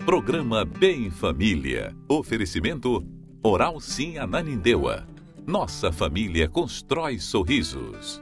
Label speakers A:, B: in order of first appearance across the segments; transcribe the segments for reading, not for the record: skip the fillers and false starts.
A: Programa Bem Família. Oferecimento Oral Sim Ananindeua. Nossa família constrói sorrisos.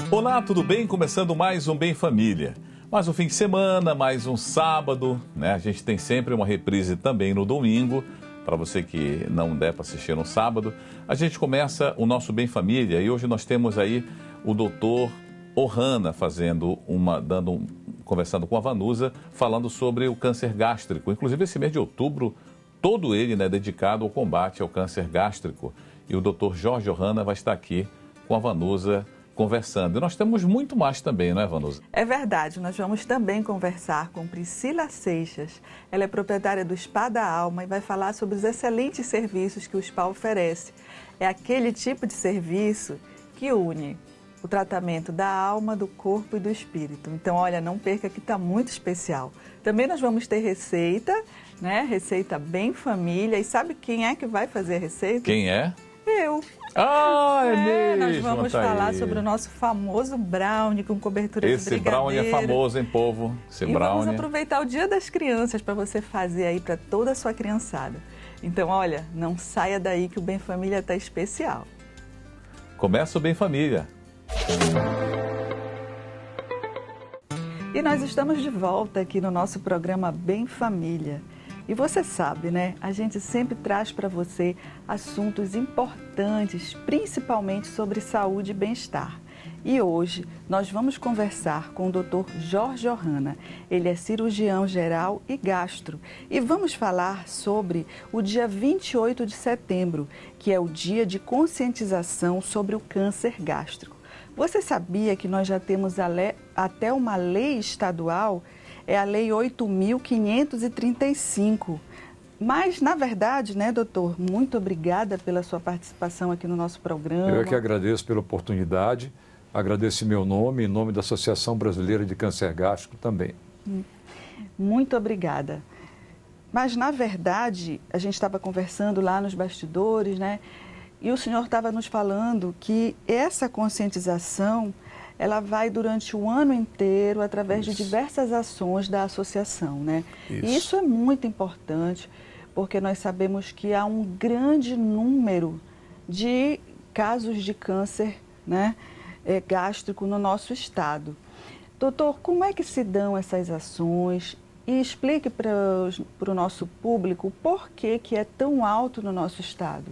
B: Olá, tudo bem? Começando mais um Bem Família. Mais um fim de semana, mais um sábado, né? A gente tem sempre uma reprise também no domingo, para você que não der para assistir no sábado. A gente começa o nosso Bem Família e hoje nós temos aí o doutor Ohana conversando com a Vanusa, falando sobre o câncer gástrico. Inclusive esse mês de outubro, todo ele, né, dedicado ao combate ao câncer gástrico. E o doutor Jorge Ohana vai estar aqui com a Vanusa conversando. E nós temos muito mais também, não é, Vanusa?
C: É verdade, nós vamos também conversar com Priscila Seixas. Ela é proprietária do Spa da Alma e vai falar sobre os excelentes serviços que o Spa oferece. É aquele tipo de serviço que une o tratamento da alma, do corpo e do espírito. Então, olha, não perca que está muito especial. Também nós vamos ter receita, né? Receita Bem Família. E sabe quem é que vai fazer a receita?
B: Quem é?
C: Eu.
B: Ah, é mesmo,
C: nós vamos falar sobre o nosso famoso brownie com cobertura de brigadeiro.
B: Esse brownie é famoso, hein, povo?
C: Vamos aproveitar o Dia das Crianças para você fazer aí para toda a sua criançada. Então, olha, não saia daí que o Bem Família está especial.
B: Começa o Bem Família.
C: E nós estamos de volta aqui no nosso programa Bem Família. E você sabe, né? A gente sempre traz para você assuntos importantes, principalmente sobre saúde e bem-estar. E hoje nós vamos conversar com o Dr. Jorge Ohana. Ele é cirurgião geral e gastro. E vamos falar sobre o dia 28 de setembro, que é o dia de conscientização sobre o câncer gástrico. Você sabia que nós já temos até uma lei estadual? É a Lei 8.535. Mas, na verdade, né, doutor, muito obrigada pela sua participação aqui no nosso programa.
D: Eu é que agradeço pela oportunidade, agradeço em meu nome, em nome da Associação Brasileira de Câncer Gástrico também.
C: Muito obrigada. Mas, na verdade, a gente estava conversando lá nos bastidores, né, e o senhor estava nos falando que essa conscientização ela vai durante o ano inteiro através de diversas ações da associação, né? Isso é muito importante, porque nós sabemos que há um grande número de casos de câncer, né, gástrico no nosso estado. Doutor, como é que se dão essas ações? E explique para o nosso público por que é tão alto no nosso estado.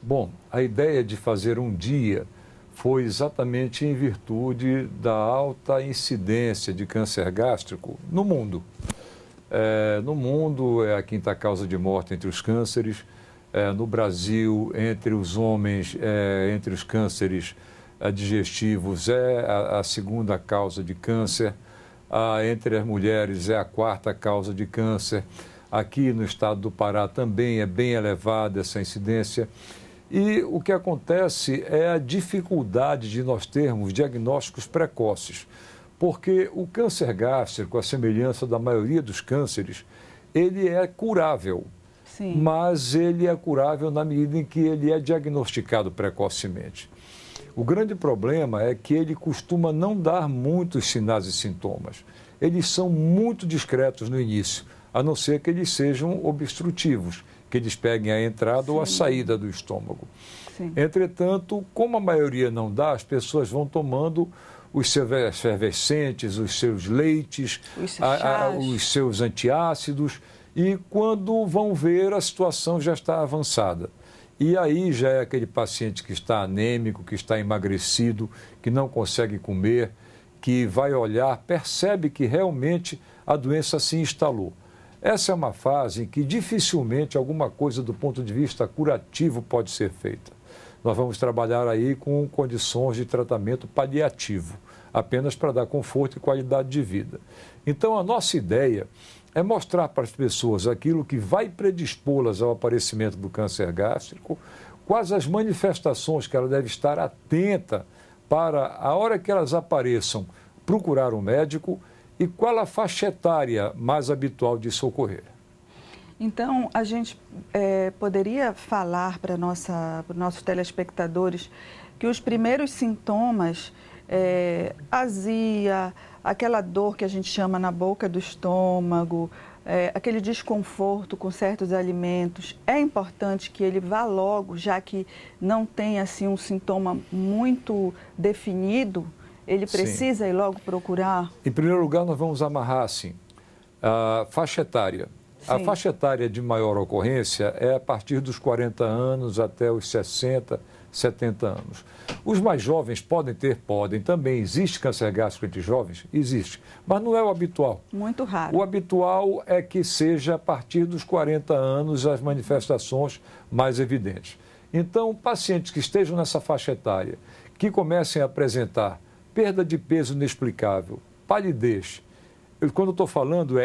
D: Bom, a ideia de fazer um dia foi exatamente em virtude da alta incidência de câncer gástrico no mundo. No mundo é a quinta causa de morte entre os cânceres. No Brasil, entre os homens, entre os cânceres digestivos, é a segunda causa de câncer. Entre as mulheres é a quarta causa de câncer. Aqui no estado do Pará também é bem elevada essa incidência. E o que acontece é a dificuldade de nós termos diagnósticos precoces, porque o câncer gástrico, a semelhança da maioria dos cânceres, ele é curável,
C: Sim.
D: Mas ele é curável na medida em que ele é diagnosticado precocemente. O grande problema é que ele costuma não dar muitos sinais e sintomas. Eles são muito discretos no início, a não ser que eles sejam obstrutivos, que eles peguem a entrada
C: Sim.
D: ou a saída do estômago.
C: Sim.
D: Entretanto, como a maioria não dá, as pessoas vão tomando os seus efervescentes, os seus leites, os seus antiácidos, e quando vão ver, a situação já está avançada. E aí já é aquele paciente que está anêmico, que está emagrecido, que não consegue comer, que vai olhar, percebe que realmente a doença se instalou. Essa é uma fase em que dificilmente alguma coisa do ponto de vista curativo pode ser feita. nós vamos trabalhar aí com condições de tratamento paliativo, apenas para dar conforto e qualidade de vida. Então, a nossa ideia é mostrar para as pessoas aquilo que vai predispô-las ao aparecimento do câncer gástrico, quais as manifestações que ela deve estar atenta para, a hora que elas apareçam, procurar um médico e qual a faixa etária mais habitual de socorrer.
C: Então, a gente poderia falar para os nossos telespectadores que os primeiros sintomas, azia, aquela dor que a gente chama na boca do estômago, aquele desconforto com certos alimentos, é importante que ele vá logo, já que não tem assim um sintoma muito definido, ele precisa ir logo procurar?
D: Em primeiro lugar, nós vamos amarrar assim, a faixa etária. Sim. A faixa etária de maior ocorrência é a partir dos 40 anos até os 60, 70 anos. Os mais jovens podem. Também existe câncer gástrico entre jovens? Existe, mas não é o habitual.
C: Muito raro.
D: O habitual é que seja a partir dos 40 anos as manifestações mais evidentes. Então, pacientes que estejam nessa faixa etária, que comecem a apresentar perda de peso inexplicável, palidez, quando estou falando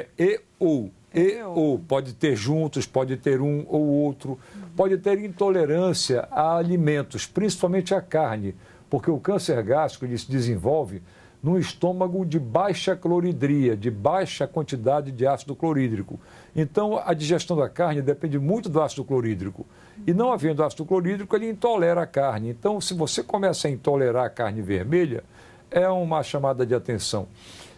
D: ou, pode ter juntos, pode ter um ou outro, pode ter intolerância a alimentos, principalmente a carne, porque o câncer gástrico ele se desenvolve num estômago de baixa cloridria, de baixa quantidade de ácido clorídrico. Então, a digestão da carne depende muito do ácido clorídrico. E não havendo ácido clorídrico, ele intolera a carne. Então, se você começa a intolerar a carne vermelha, é uma chamada de atenção.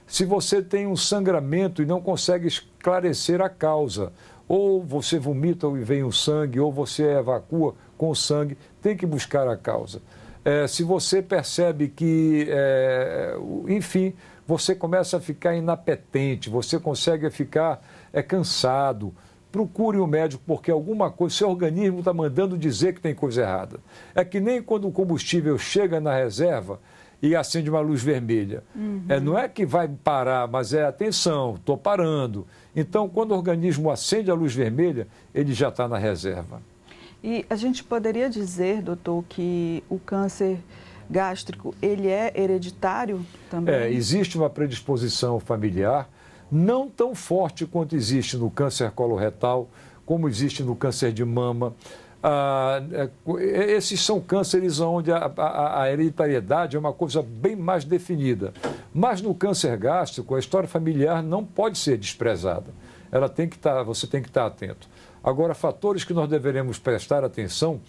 D: Se você tem um sangramento e não consegue esclarecer a causa, ou você vomita e vem o sangue, ou você evacua com o sangue, tem que buscar a causa. Se você percebe que, enfim, você começa a ficar inapetente, você consegue ficar cansado, procure um médico, porque alguma coisa, seu organismo está mandando dizer que tem coisa errada. É que nem quando o combustível chega na reserva e acende uma luz vermelha. Não é que vai parar, mas atenção, estou parando. Então, quando o organismo acende a luz vermelha, ele já está na reserva.
C: E a gente poderia dizer, doutor, que o câncer gástrico, ele é hereditário também?
D: Existe uma predisposição familiar, não tão forte quanto existe no câncer coloretal, como existe no câncer de mama. Esses são cânceres onde a hereditariedade é uma coisa bem mais definida. Mas no câncer gástrico, a história familiar não pode ser desprezada. Você tem que estar atento. Agora, fatores que nós deveremos prestar atenção,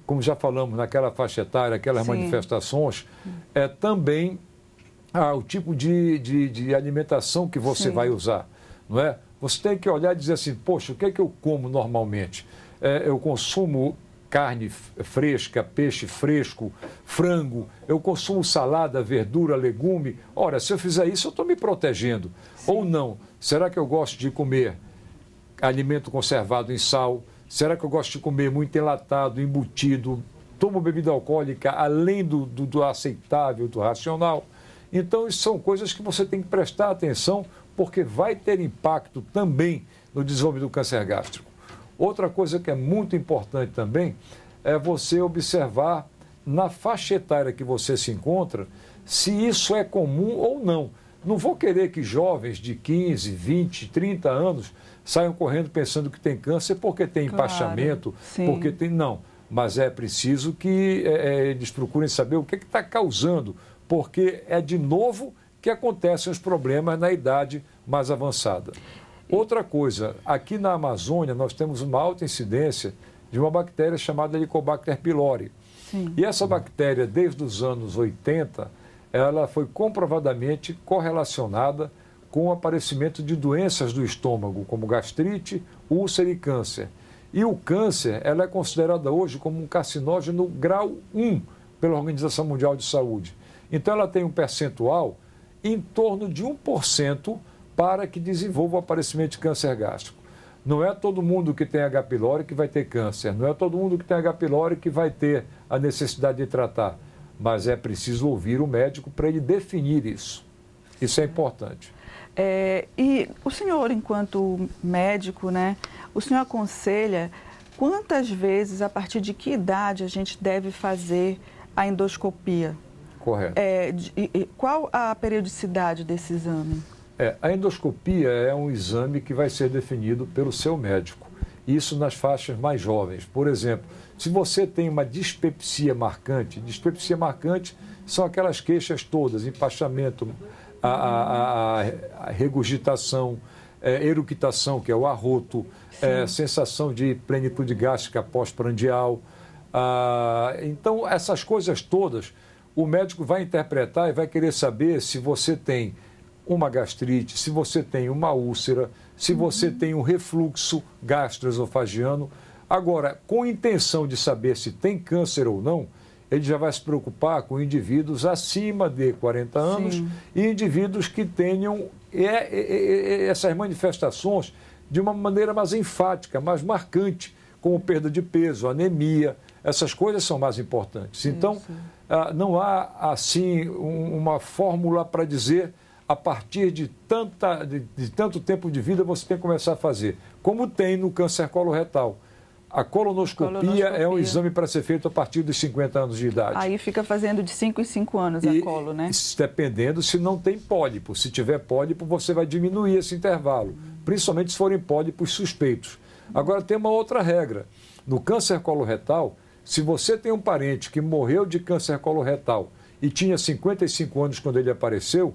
D: como já falamos naquela faixa etária, aquelas manifestações, também o tipo de alimentação que você vai usar, não é? Você tem que olhar e dizer assim, poxa, o que é que eu como normalmente? Eu consumo carne fresca, peixe fresco, frango, eu consumo salada, verdura, legume. Ora, se eu fizer isso, eu estou me protegendo. Sim. Ou não? Será que eu gosto de comer alimento conservado em sal? Será que eu gosto de comer muito enlatado, embutido? Tomo bebida alcoólica além do aceitável, do racional? Então, isso são coisas que você tem que prestar atenção, porque vai ter impacto também no desenvolvimento do câncer gástrico. Outra coisa que é muito importante também é você observar na faixa etária que você se encontra se isso é comum ou não. Não vou querer que jovens de 15, 20, 30 anos saiam correndo pensando que tem câncer porque tem empachamento, porque tem... Não, mas é preciso que eles procurem saber o que está causando, porque é de novo que acontecem os problemas na idade mais avançada. Outra coisa, aqui na Amazônia nós temos uma alta incidência de uma bactéria chamada Helicobacter pylori. Sim. E essa bactéria, desde os anos 80, ela foi comprovadamente correlacionada com o aparecimento de doenças do estômago, como gastrite, úlcera e câncer. E o câncer, ela é considerada hoje como um carcinógeno grau 1 pela Organização Mundial de Saúde. Então ela tem um percentual em torno de 1% para que desenvolva o aparecimento de câncer gástrico. Não é todo mundo que tem H. pylori que vai ter câncer, não é todo mundo que tem H. pylori que vai ter a necessidade de tratar, mas é preciso ouvir o médico para ele definir isso. Isso é importante.
C: E o senhor, enquanto médico, né, o senhor aconselha quantas vezes, a partir de que idade a gente deve fazer a endoscopia?
D: Correto.
C: Qual a periodicidade desse exame?
D: A endoscopia é um exame que vai ser definido pelo seu médico. Isso nas faixas mais jovens. Por exemplo, se você tem uma dispepsia marcante são aquelas queixas todas, empachamento, a regurgitação, eructação, que é o arroto, sensação de plenitude gástrica pós-prandial. Então, essas coisas todas, o médico vai interpretar e vai querer saber se você tem uma gastrite, se você tem uma úlcera, se você tem um refluxo gastroesofagiano. Agora, com intenção de saber se tem câncer ou não, ele já vai se preocupar com indivíduos acima de 40 anos e indivíduos que tenham essas manifestações de uma maneira mais enfática, mais marcante, como perda de peso, anemia. Essas coisas são mais importantes. Então, não há, assim, uma fórmula para dizer a partir de tanto tempo de vida você tem que começar a fazer. Como tem no câncer coloretal. A colonoscopia é um exame para ser feito a partir dos 50 anos de idade.
C: Aí fica fazendo de 5 em 5 anos a colo, né?
D: Dependendo se não tem pólipo. Se tiver pólipo, você vai diminuir esse intervalo, principalmente se forem pólipos suspeitos. Agora, tem uma outra regra. No câncer coloretal, se você tem um parente que morreu de câncer coloretal e tinha 55 anos quando ele apareceu,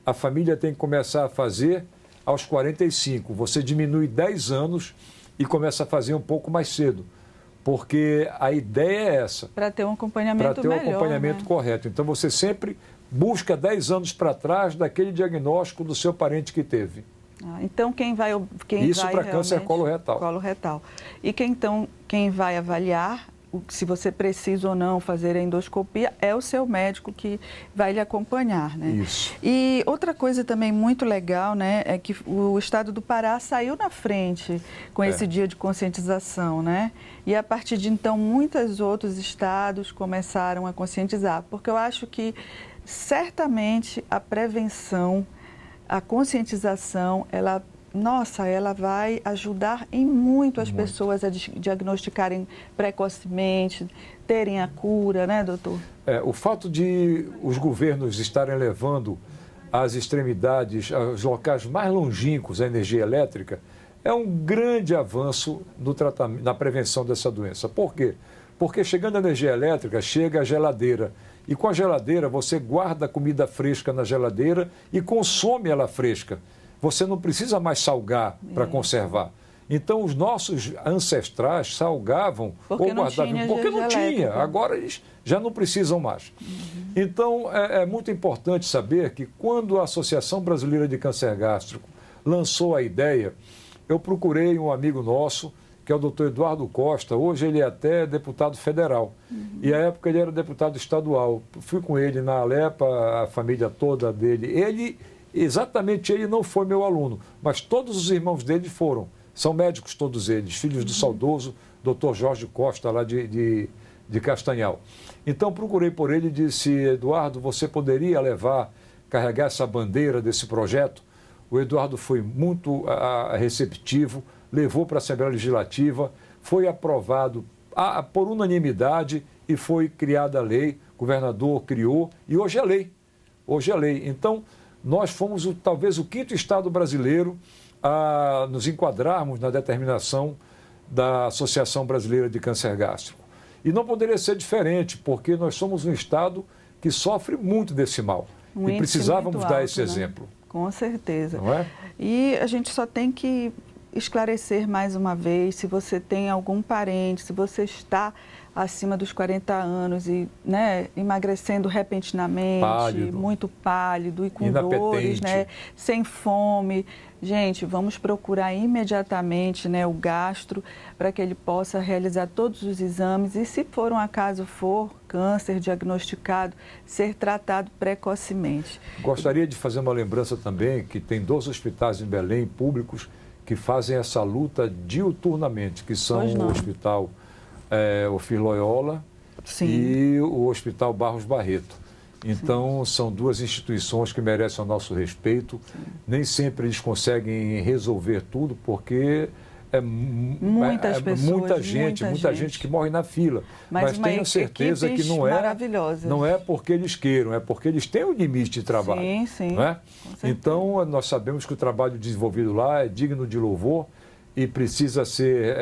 D: a família tem que começar a fazer aos 45. Você diminui 10 anos e começa a fazer um pouco mais cedo, porque a ideia é essa.
C: Para ter um acompanhamento melhor.
D: Para ter um acompanhamento correto. Então, você sempre busca 10 anos para trás daquele diagnóstico do seu parente que teve.
C: Então,
D: isso para câncer coloretal.
C: Coloretal. E quem vai avaliar se você precisa ou não fazer a endoscopia é o seu médico que vai lhe acompanhar, né?
D: Isso.
C: E outra coisa também muito legal, né, é que o estado do Pará saiu na frente com esse dia de conscientização, né? E a partir de então, muitos outros estados começaram a conscientizar, porque eu acho que certamente a prevenção, a conscientização, ela vai ajudar em muito as pessoas a diagnosticarem precocemente, terem a cura, né, doutor?
D: O fato de os governos estarem levando às extremidades, aos locais mais longínquos a energia elétrica, é um grande avanço no tratamento, na prevenção dessa doença. Por quê? Porque chegando a energia elétrica, chega a geladeira. E com a geladeira, você guarda a comida fresca na geladeira e consome ela fresca. Você não precisa mais salgar para conservar. Então, os nossos ancestrais salgavam ou guardavam, porque não tinha. Agora eles já não precisam mais. Então, é muito importante saber que quando a Associação Brasileira de Câncer Gástrico lançou a ideia, eu procurei um amigo nosso, que é o doutor Eduardo Costa. Hoje ele é até deputado federal. E à época ele era deputado estadual. Fui com ele na Alepa, a família toda dele. Exatamente ele não foi meu aluno, mas todos os irmãos dele foram. São médicos todos eles, filhos do saudoso Dr. Jorge Costa, lá de Castanhal. Então procurei por ele e disse: Eduardo, você poderia carregar essa bandeira desse projeto? O Eduardo foi muito receptivo, levou para a Assembleia Legislativa, foi aprovado por unanimidade e foi criada a lei, o governador criou e hoje é lei. Hoje é lei. Então, nós fomos talvez o 5º estado brasileiro a nos enquadrarmos na determinação da Associação Brasileira de Câncer Gástrico. E não poderia ser diferente, porque nós somos um estado que sofre muito desse mal. E precisávamos dar esse exemplo.
C: Com certeza.
D: Não é?
C: E a gente só tem que esclarecer mais uma vez, se você tem algum parente, se você está acima dos 40 anos e, né, emagrecendo repentinamente, muito pálido e com dores, né, sem fome. Gente, vamos procurar imediatamente, né, o gastro para que ele possa realizar todos os exames e, se por um acaso for câncer diagnosticado, ser tratado precocemente.
D: Gostaria de fazer uma lembrança também que tem 2 hospitais em Belém, públicos, que fazem essa luta diuturnamente, que são o Hospital Ofir Loyola e o Hospital Barros Barreto. Então, são 2 instituições que merecem o nosso respeito. Nem sempre eles conseguem resolver tudo, porque
C: Muitas pessoas,
D: muita gente que morre na fila. Mas tenho certeza que não é porque eles queiram, é porque eles têm um limite de trabalho.
C: Sim, sim.
D: Não é? Então, nós sabemos que o trabalho desenvolvido lá é digno de louvor e precisa ser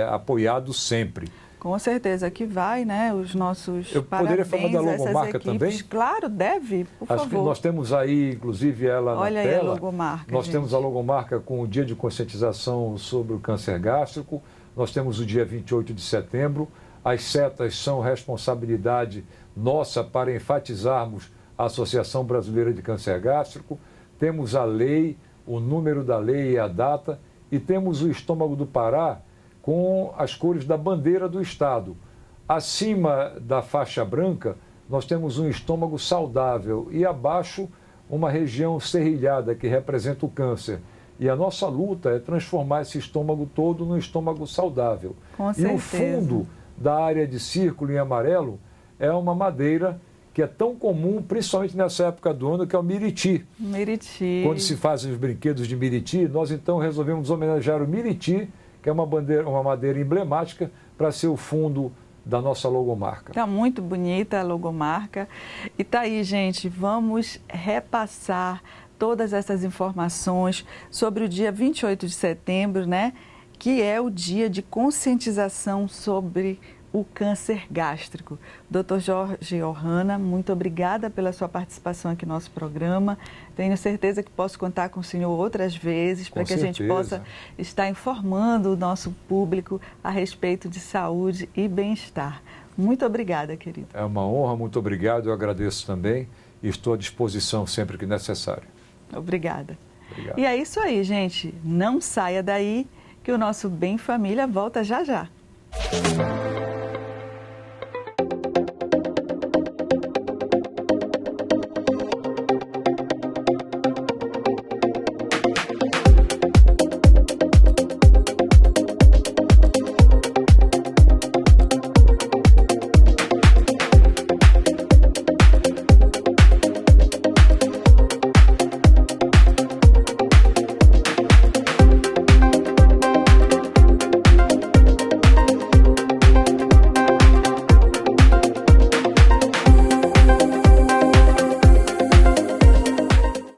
D: apoiado sempre.
C: Com certeza que vai, né? Os nossos
D: Eu poderia falar da logomarca também?
C: Claro, deve, por
D: Acho
C: favor.
D: que nós temos aí, inclusive, ela
C: Olha
D: na tela.
C: Olha aí a logomarca,
D: Nós
C: gente.
D: temos a logomarca com o dia de conscientização sobre o câncer gástrico. Nós temos o dia 28 de setembro. As setas são responsabilidade nossa para enfatizarmos a Associação Brasileira de Câncer Gástrico. Temos a lei, o número da lei e a data. E temos o estômago do Pará, com as cores da bandeira do Estado. Acima da faixa branca, nós temos um estômago saudável e abaixo uma região serrilhada que representa o câncer. E a nossa luta é transformar esse estômago todo num estômago saudável.
C: Com certeza.
D: E o fundo da área de círculo em amarelo é uma madeira que é tão comum, principalmente nessa época do ano, que é o miriti.
C: Miriti.
D: Quando se fazem os brinquedos de miriti, nós então resolvemos homenagear o miriti, que é uma madeira emblemática, para ser o fundo da nossa logomarca.
C: Está muito bonita a logomarca. E tá aí, gente, vamos repassar todas essas informações sobre o dia 28 de setembro, né? Que é o dia de conscientização sobre o câncer gástrico. Dr. Jorge Ohana, muito obrigada pela sua participação aqui no nosso programa. Tenho certeza que posso contar com o senhor outras vezes para que a gente possa estar informando o nosso público a respeito de saúde e bem-estar. Muito obrigada, querido.
D: É uma honra, muito obrigado. Eu agradeço também e estou à disposição sempre que necessário.
C: Obrigada.
D: Obrigado.
C: E é isso aí, gente. Não saia daí que o nosso Bem Família volta já já.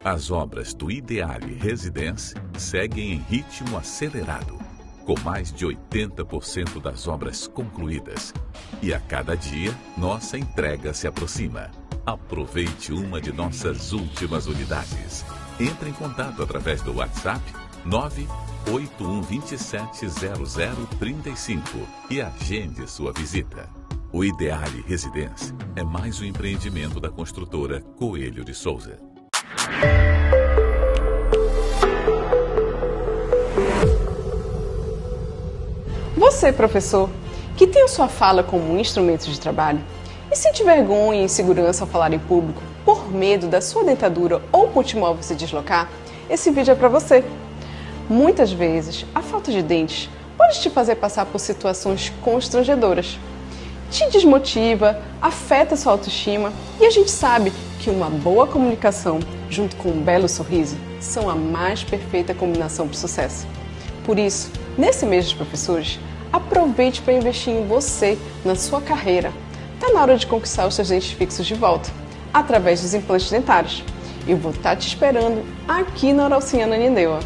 A: As obras do Ideale Residence seguem em ritmo acelerado, com mais de 80% das obras concluídas. E a cada dia, nossa entrega se aproxima. Aproveite uma de nossas últimas unidades. Entre em contato através do WhatsApp 981270035 e agende sua visita. O Ideale Residence é mais um empreendimento da construtora Coelho de Souza.
E: Você, professor, que tem a sua fala como um instrumento de trabalho e sente vergonha e insegurança ao falar em público por medo da sua dentadura ou multimóvel se deslocar, esse vídeo é para você. Muitas vezes, a falta de dentes pode te fazer passar por situações constrangedoras. Te desmotiva, afeta sua autoestima e a gente sabe que uma boa comunicação junto com um belo sorriso são a mais perfeita combinação para o sucesso. Por isso, nesse mês dos professores, aproveite para investir em você, na sua carreira. Está na hora de conquistar os seus dentes fixos de volta, através dos implantes dentários. Eu vou estar te esperando aqui na Oral Sim Ananindeua.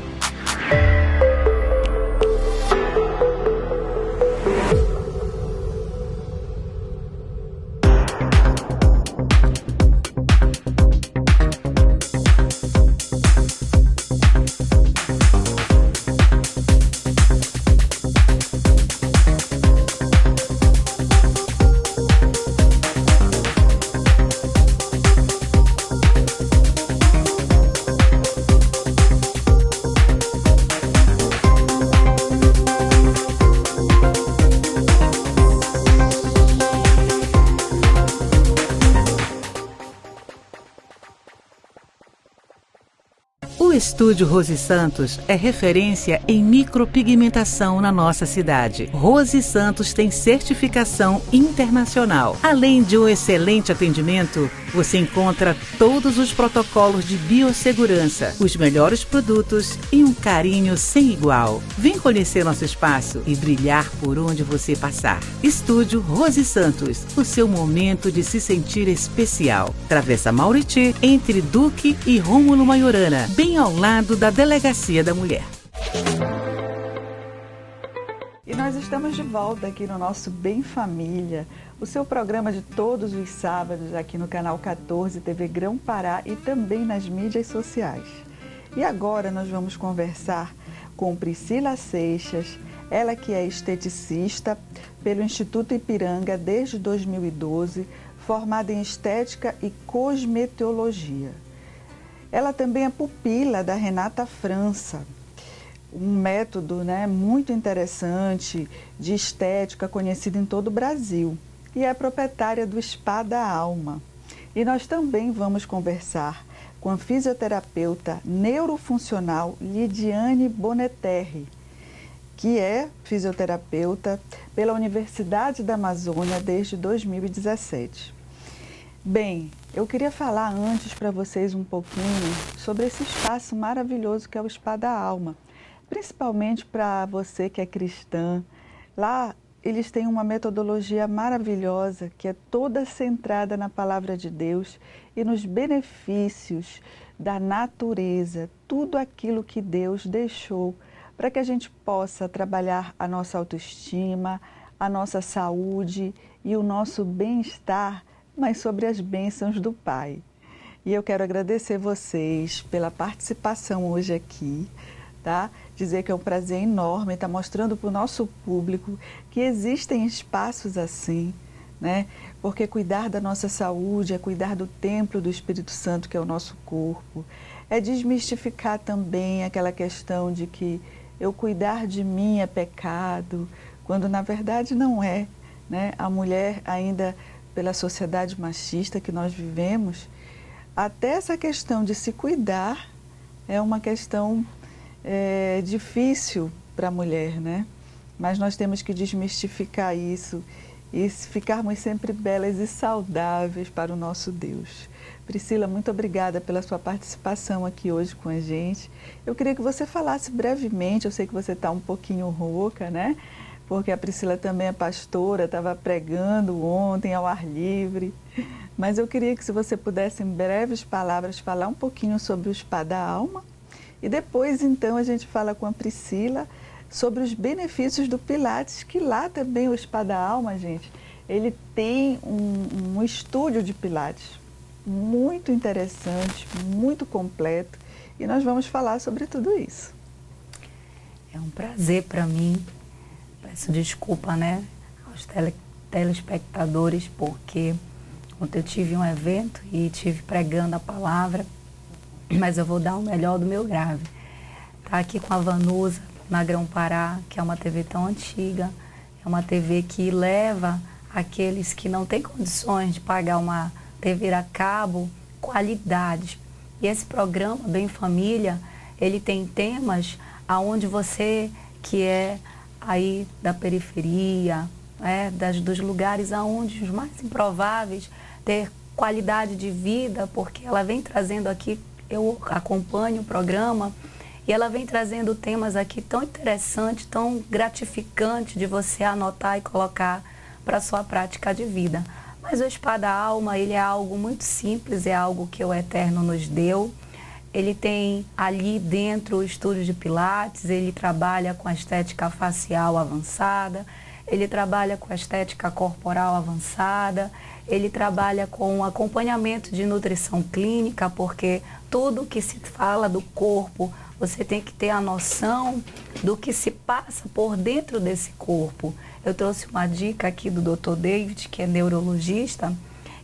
F: O Estúdio Rose Santos é referência em micropigmentação na nossa cidade. Rose Santos tem certificação internacional. Além de um excelente atendimento, você encontra todos os protocolos de biossegurança, os melhores produtos e um carinho sem igual. Vem conhecer nosso espaço e brilhar por onde você passar. Estúdio Rose Santos, o seu momento de se sentir especial. Travessa Mauriti, entre Duque e Rômulo Maiorana, bem ao lado da Delegacia da Mulher.
C: E nós estamos de volta aqui no nosso Bem Família, o seu programa de todos os sábados aqui no canal 14 TV Grão-Pará e também nas mídias sociais. E agora nós vamos conversar com Priscila Seixas, ela que é esteticista pelo Instituto Ipiranga desde 2012, formada em estética e cosmetologia. Ela também é pupila da Renata França, um método, muito interessante de estética conhecido em todo o Brasil, e é proprietária do Spa da Alma. E nós também vamos conversar com a fisioterapeuta neurofuncional Lidiane Boneterri, que é fisioterapeuta pela Universidade da Amazônia desde 2017. Bem, eu queria falar antes para vocês um pouquinho sobre esse espaço maravilhoso que é o Spa da Alma. Principalmente para você que é cristã. Lá eles têm uma metodologia maravilhosa que é toda centrada na palavra de Deus e nos benefícios da natureza, tudo aquilo que Deus deixou para que a gente possa trabalhar a nossa autoestima, a nossa saúde e o nosso bem-estar, mas sobre as bênçãos do Pai. E eu quero agradecer vocês pela participação hoje aqui. Tá? Dizer que é um prazer enorme estar mostrando para o nosso público que existem espaços assim, porque cuidar da nossa saúde é cuidar do templo do Espírito Santo, que é o nosso corpo, é desmistificar também aquela questão de que eu cuidar de mim é pecado, quando na verdade não é. A mulher ainda, pela sociedade machista que nós vivemos, até essa questão de se cuidar é uma questão difícil para a mulher, Mas nós temos que desmistificar isso e ficarmos sempre belas e saudáveis para o nosso Deus. Priscila, muito obrigada pela sua participação aqui hoje com a gente. Eu queria que você falasse brevemente, eu sei que você está um pouquinho rouca, Porque a Priscila também é pastora, estava pregando ontem ao ar livre. Mas eu queria que se você pudesse, em breves palavras, falar um pouquinho sobre o Spa da Alma. E depois, então, a gente fala com a Priscila sobre os benefícios do Pilates, que lá também o Spa da Alma, gente, ele tem um estúdio de Pilates muito interessante, muito completo, e nós vamos falar sobre tudo isso.
G: É um prazer para mim, peço desculpa, aos telespectadores, porque ontem eu tive um evento e tive pregando a palavra, mas eu vou dar o melhor do meu grave. Tá aqui com a Vanusa, na Grão-Pará, que é uma TV tão antiga, é uma TV que leva aqueles que não têm condições de pagar uma TV a cabo, qualidades. E esse programa, Bem Família, ele tem temas aonde você, que é aí da periferia, dos lugares aonde os mais improváveis, ter qualidade de vida, porque ela vem trazendo aqui, eu acompanho o programa, e ela vem trazendo temas aqui tão interessantes, tão gratificantes de você anotar e colocar para a sua prática de vida. Mas o Spa da Alma, ele é algo muito simples, é algo que o Eterno nos deu. Ele tem ali dentro o estúdio de Pilates, ele trabalha com a estética facial avançada, ele trabalha com a estética corporal avançada, ele trabalha com acompanhamento de nutrição clínica, porque tudo que se fala do corpo, você tem que ter a noção do que se passa por dentro desse corpo. Eu trouxe uma dica aqui do Dr. David, que é neurologista,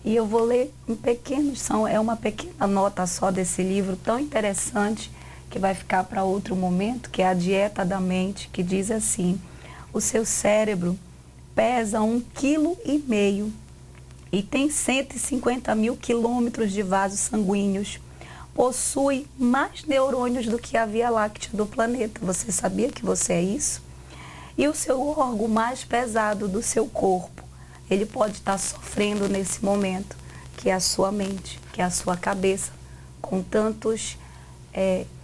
G: e eu vou ler em pequenos, é uma pequena nota só desse livro tão interessante, que vai ficar para outro momento, que é a Dieta da Mente, que diz assim: o seu cérebro pesa 1,5 kg e tem 150 mil quilômetros de vasos sanguíneos. Possui mais neurônios do que a Via Láctea do planeta. Você sabia que você é isso? E o seu órgão mais pesado do seu corpo, ele pode estar sofrendo nesse momento, que é a sua mente, que é a sua cabeça, com tantos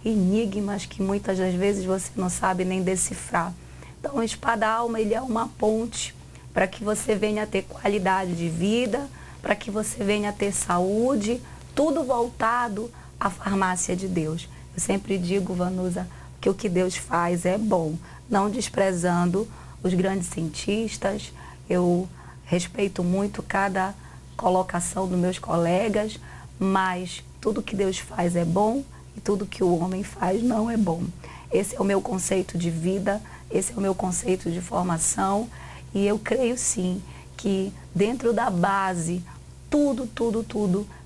G: enigmas que muitas das vezes você não sabe nem decifrar. Então, o Espada-Alma, ele é uma ponte para que você venha a ter qualidade de vida, para que você venha a ter saúde, tudo voltado à farmácia de Deus. Eu sempre digo, Vanusa, que o que Deus faz é bom, não desprezando os grandes cientistas. Eu respeito muito cada colocação dos meus colegas, mas tudo que Deus faz é bom e tudo que o homem faz não é bom. Esse é o meu conceito de vida, esse é o meu conceito de formação, e eu creio sim que dentro da base, tudo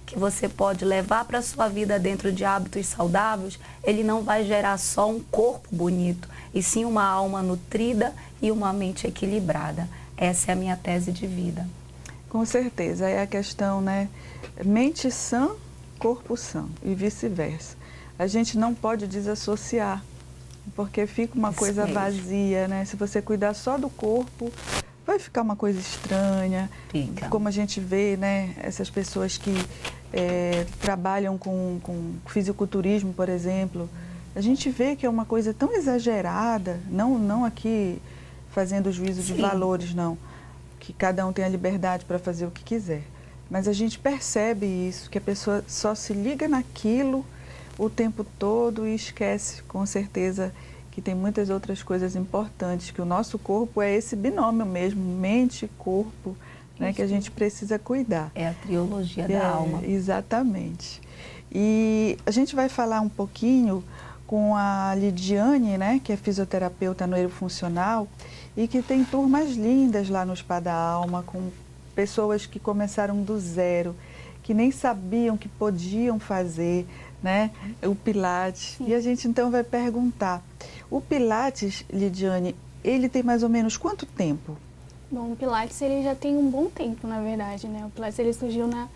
G: que você pode levar para a sua vida dentro de hábitos saudáveis, ele não vai gerar só um corpo bonito, e sim uma alma nutrida e uma mente equilibrada. Essa é a minha tese de vida.
C: Com certeza, é a questão, né? Mente sã, corpo sã e vice-versa. A gente não pode desassociar, porque fica uma coisa vazia, né? Se você cuidar só do corpo, vai ficar uma coisa estranha. Fica. Como a gente vê, né? Essas pessoas que trabalham com fisiculturismo, por exemplo, a gente vê que é uma coisa tão exagerada, não aqui fazendo juízo de valores, não, que cada um tem a liberdade para fazer o que quiser. Mas a gente percebe isso, que a pessoa só se liga naquilo o tempo todo e esquece, com certeza, que tem muitas outras coisas importantes, que o nosso corpo é esse binômio mesmo, mente e corpo, né, que a gente precisa cuidar.
G: É a trilogia da alma.
C: Exatamente. E a gente vai falar um pouquinho com a Lidiane, né, que é fisioterapeuta neurofuncional e que tem turmas lindas lá no Espada-Alma, com pessoas que começaram do zero, que nem sabiam que podiam fazer, né, o Pilates. Sim. E a gente então vai perguntar, o Pilates, Lidiane, ele tem mais ou menos quanto tempo?
H: Bom, o Pilates ele já tem um bom tempo, na verdade, né? O Pilates ele surgiu na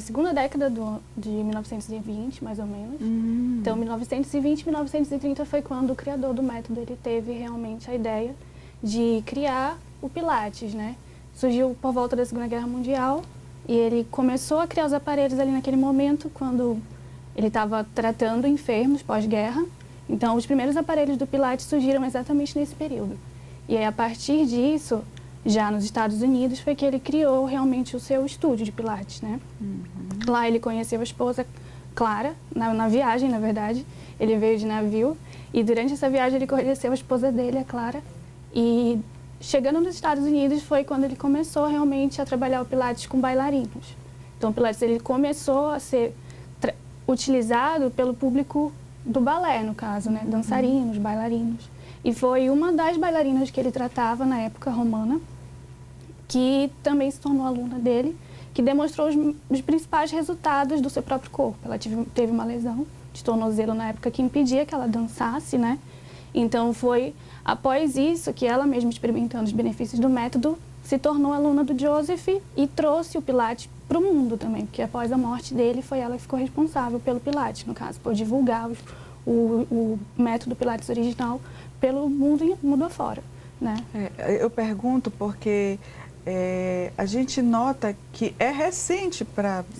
H: segunda década de 1920, mais ou menos. Então, 1920, 1930 foi quando o criador do método ele teve realmente a ideia de criar o Pilates, né? Surgiu por volta da Segunda Guerra Mundial e ele começou a criar os aparelhos ali naquele momento, quando ele estava tratando enfermos pós-guerra. Então, os primeiros aparelhos do Pilates surgiram exatamente nesse período. E aí, a partir disso, já nos Estados Unidos, foi que ele criou realmente o seu estúdio de Pilates, né? Lá ele conheceu a esposa Clara, na viagem, na verdade. Ele veio de navio e durante essa viagem ele conheceu a esposa dele, a Clara. E chegando nos Estados Unidos foi quando ele começou realmente a trabalhar o Pilates com bailarinos. Então, o Pilates ele começou a ser utilizado pelo público do balé, no caso, né? Dançarinos, bailarinos. E foi uma das bailarinas que ele tratava na época romana, que também se tornou aluna dele, que demonstrou os principais resultados do seu próprio corpo. Ela teve uma lesão de tornozelo na época que impedia que ela dançasse, né? Então foi após isso que ela mesma, experimentando os benefícios do método, se tornou aluna do Joseph e trouxe o Pilates para o mundo também, porque após a morte dele foi ela que ficou responsável pelo Pilates, no caso, por divulgar o método Pilates original pelo mundo afora, né?
C: Eu pergunto porque a gente nota que é recente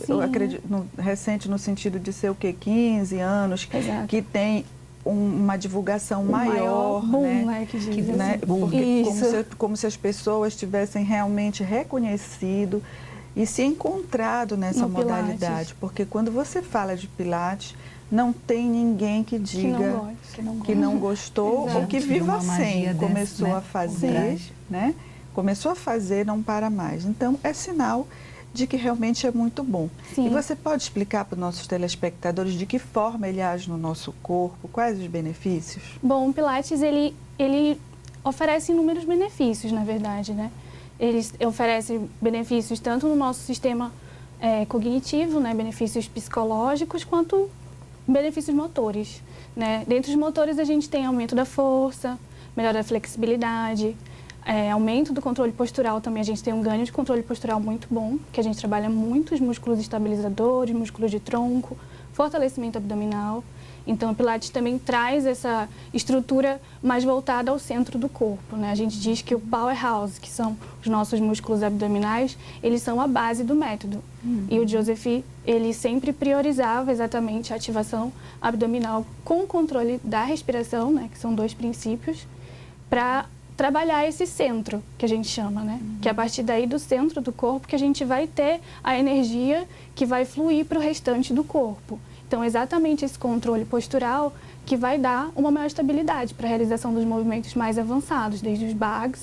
C: eu acredito, recente no sentido de ser o quê? 15 anos,
H: exato,
C: que tem uma divulgação maior,
H: boom,
C: né?
H: Que dizem,
C: né?
H: Assim.
C: Porque como se as pessoas tivessem realmente reconhecido e se encontrado nessa modalidade.
H: Pilates.
C: Porque quando você fala de Pilates, não tem ninguém que diga que não gostou ou que viva sem. Começou a fazer, né? Começou a fazer, não para mais. Então, é sinal de que realmente é muito bom.
H: Sim.
C: E você pode explicar para os nossos telespectadores de que forma ele age no nosso corpo, quais os benefícios?
H: Bom, o Pilates, ele oferece inúmeros benefícios, na verdade, né? Ele oferece benefícios tanto no nosso sistema cognitivo, né? Benefícios psicológicos, quanto benefícios motores, né? Dentre os motores, a gente tem aumento da força, melhora da flexibilidade, aumento do controle postural também. A gente tem um ganho de controle postural muito bom, que a gente trabalha muito os músculos estabilizadores, músculos de tronco, fortalecimento abdominal. Então, o Pilates também traz essa estrutura mais voltada ao centro do corpo, né? A gente diz que o powerhouse, que são os nossos músculos abdominais, eles são a base do método. E o Joseph, ele sempre priorizava exatamente a ativação abdominal com o controle da respiração, né? Que são 2 princípios, para trabalhar esse centro, que a gente chama, né? Que é a partir daí do centro do corpo que a gente vai ter a energia que vai fluir para o restante do corpo. Então, exatamente esse controle postural que vai dar uma maior estabilidade para a realização dos movimentos mais avançados, desde os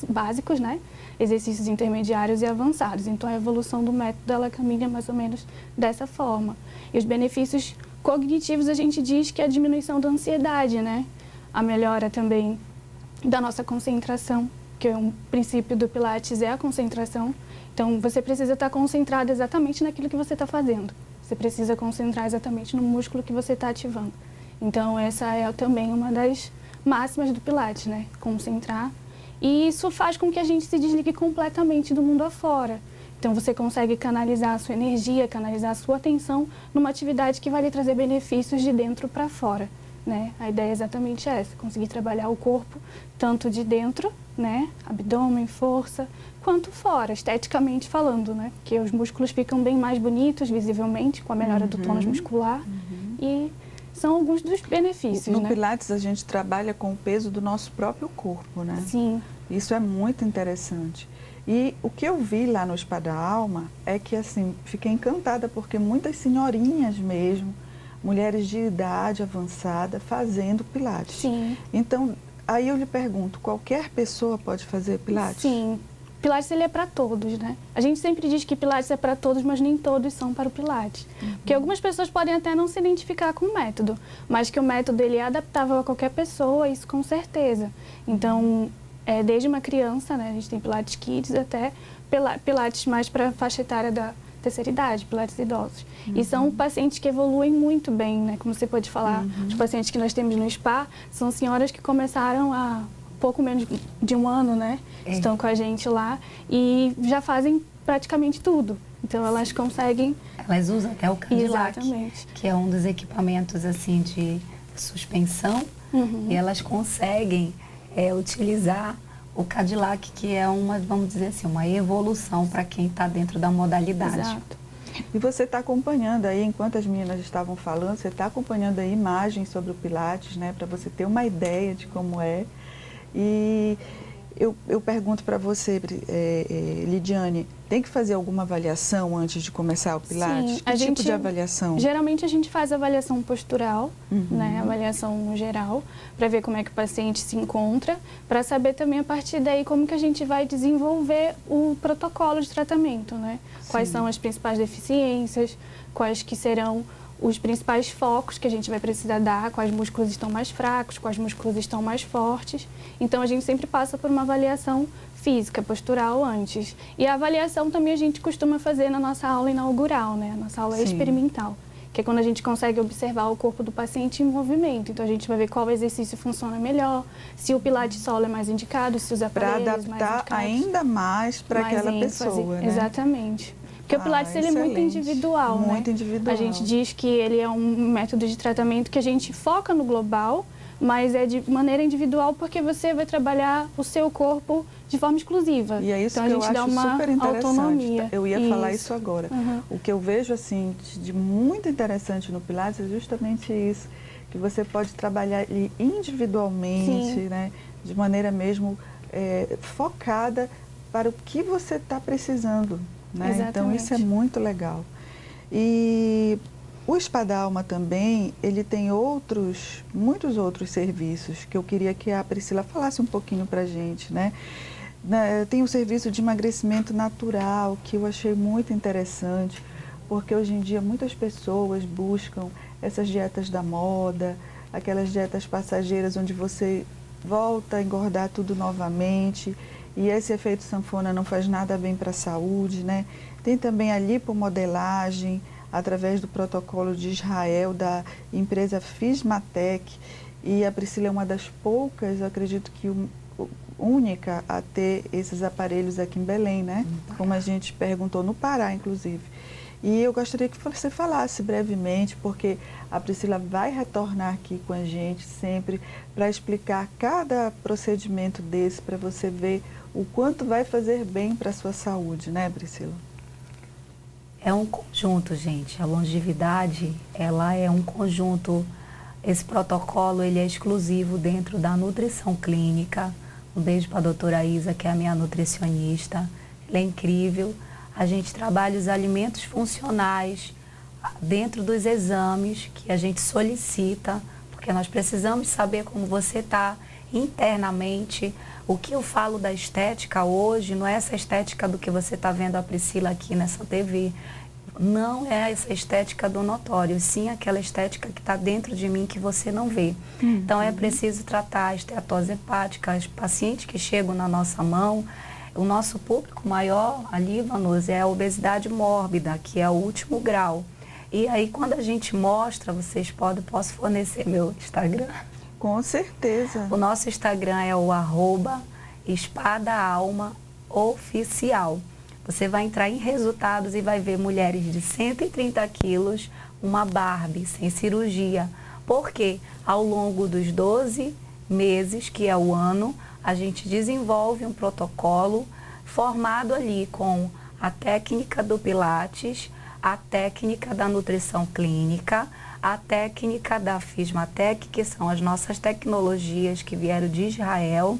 H: básicos, né? Exercícios intermediários e avançados. Então, a evolução do método, ela caminha mais ou menos dessa forma. E os benefícios cognitivos, a gente diz que é a diminuição da ansiedade, né? A melhora também da nossa concentração, que um princípio do Pilates é a concentração. Então, você precisa estar concentrado exatamente naquilo que você está fazendo. Você precisa concentrar exatamente no músculo que você está ativando. Então, essa é também uma das máximas do Pilates, né? Concentrar. E isso faz com que a gente se desligue completamente do mundo afora. Então, você consegue canalizar a sua energia, canalizar a sua atenção numa atividade que vai lhe trazer benefícios de dentro para fora, né? A ideia é exatamente essa, conseguir trabalhar o corpo tanto de dentro, né? Abdômen, força, quanto fora, esteticamente falando, né? Porque os músculos ficam bem mais bonitos, visivelmente, com a melhora do tônus muscular. E são alguns dos benefícios,
C: No
H: né?
C: Pilates, a gente trabalha com o peso do nosso próprio corpo, né?
H: Sim.
C: Isso é muito interessante. E o que eu vi lá no Spa da Alma é que, assim, fiquei encantada porque muitas senhorinhas mesmo, mulheres de idade avançada, fazendo Pilates.
H: Sim.
C: Então, aí eu lhe pergunto, qualquer pessoa pode fazer Pilates?
H: Sim. Pilates, ele é para todos, né? A gente sempre diz que Pilates é para todos, mas nem todos são para o Pilates. Porque algumas pessoas podem até não se identificar com o método, mas que o método ele é adaptável a qualquer pessoa, isso com certeza. Então, desde uma criança, né? A gente tem Pilates Kids até Pilates mais para a faixa etária da terceira idade, Pilates idosos. E são pacientes que evoluem muito bem, né? Como você pode falar, os pacientes que nós temos no spa são senhoras que começaram há pouco menos de 1 ano, né? Estão com a gente lá e já fazem praticamente tudo. Então, elas conseguem...
G: Elas usam até o Cadillac,
H: Exatamente.
G: que é um dos equipamentos assim de suspensão, e elas conseguem utilizar o Cadillac, que é uma, vamos dizer assim, uma evolução para quem está dentro da modalidade.
H: Exato.
C: E você está acompanhando aí, enquanto as meninas estavam falando, você está acompanhando aí imagens sobre o Pilates, né? Para você ter uma ideia de como é. E eu pergunto para você, Lidiane, tem que fazer alguma avaliação antes de começar o Pilates?
H: Sim,
C: que tipo de avaliação?
H: Geralmente a gente faz avaliação postural, né, avaliação no geral, para ver como é que o paciente se encontra, para saber também a partir daí como que a gente vai desenvolver o protocolo de tratamento, né? Quais são as principais deficiências, quais que serão os principais focos que a gente vai precisar dar, quais músculos estão mais fracos, quais músculos estão mais fortes. Então, a gente sempre passa por uma avaliação física, postural antes. E a avaliação também a gente costuma fazer na nossa aula inaugural, né? A nossa aula experimental, que é quando a gente consegue observar o corpo do paciente em movimento. Então, a gente vai ver qual exercício funciona melhor, se o Pilates solo é mais indicado, se os aparelhos mais indicados.
C: Para adaptar ainda mais para aquela pessoa, né?
H: Exatamente. Porque o Pilates ele é muito individual, né?
C: Muito individual.
H: A gente diz que ele é um método de tratamento que a gente foca no global, mas é de maneira individual porque você vai trabalhar o seu corpo de forma exclusiva.
C: E é isso
H: então,
C: que
H: a gente
C: eu acho
H: dá uma
C: super interessante.
H: autonomia.
C: Eu ia falar isso agora. O que eu vejo assim de muito interessante no Pilates é justamente isso, que você pode trabalhar ele individualmente, né? De maneira mesmo focada para o que você está precisando. Né? Então, isso é muito legal. E o Spa da Alma também, ele tem muitos outros serviços que eu queria que a Priscila falasse um pouquinho para a gente, né? Tem o serviço de emagrecimento natural, que eu achei muito interessante, porque hoje em dia muitas pessoas buscam essas dietas da moda, aquelas dietas passageiras onde você volta a engordar tudo novamente. E esse efeito sanfona não faz nada bem para a saúde, né? Tem também a lipomodelagem, através do protocolo de Israel, da empresa Fismatec. E a Priscila é uma das poucas, eu acredito que única a ter esses aparelhos aqui em Belém, né? Como a gente perguntou, no Pará, inclusive. E eu gostaria que você falasse brevemente, porque a Priscila vai retornar aqui com a gente sempre para explicar cada procedimento desse, para você ver o quanto vai fazer bem para a sua saúde, né, Priscila?
G: É um conjunto, gente. A longevidade, ela é um conjunto. Esse protocolo, ele é exclusivo dentro da nutrição clínica. Um beijo para a doutora Isa, que é a minha nutricionista. Ela é incrível. A gente trabalha os alimentos funcionais dentro dos exames que a gente solicita, porque nós precisamos saber como você está internamente. O que eu falo da estética hoje não é essa estética do que você está vendo a Priscila aqui nessa TV. Não é essa estética do notório, sim aquela estética que está dentro de mim que você não vê. Então é preciso tratar a esteatose hepática, os pacientes que chegam na nossa mão. O nosso público maior ali, Vanusa, é a obesidade mórbida, que é o último grau. E aí, quando a gente mostra, posso fornecer meu Instagram?
C: Com certeza.
G: O nosso Instagram é o @espadaalmaoficial. Você vai entrar em resultados e vai ver mulheres de 130 quilos, uma Barbie, sem cirurgia. Porque ao longo dos 12 meses, que é o ano, a gente desenvolve um protocolo formado ali com a técnica do Pilates, a técnica da nutrição clínica, a técnica da Fismatec, que são as nossas tecnologias que vieram de Israel.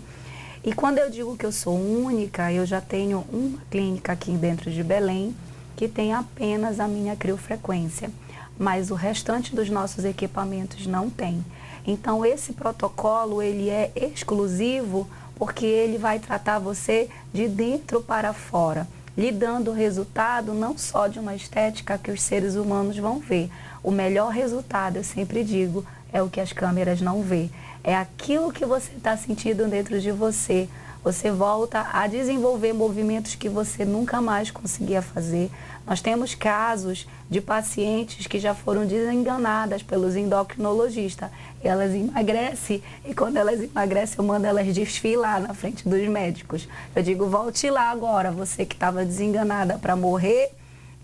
G: E quando eu digo que eu sou única, eu já tenho uma clínica aqui dentro de Belém que tem apenas a minha criofrequência, mas o restante dos nossos equipamentos não tem. Então esse protocolo, ele é exclusivo porque ele vai tratar você de dentro para fora, lhe dando o resultado não só de uma estética que os seres humanos vão ver. O melhor resultado, eu sempre digo, é o que as câmeras não vê. É aquilo que você está sentindo dentro de você. Você volta a desenvolver movimentos que você nunca mais conseguia fazer. Nós temos casos de pacientes que já foram desenganadas pelos endocrinologistas. Elas emagrecem e quando elas emagrecem eu mando elas desfilar na frente dos médicos. Eu digo, volte lá agora, você que estava desenganada para morrer,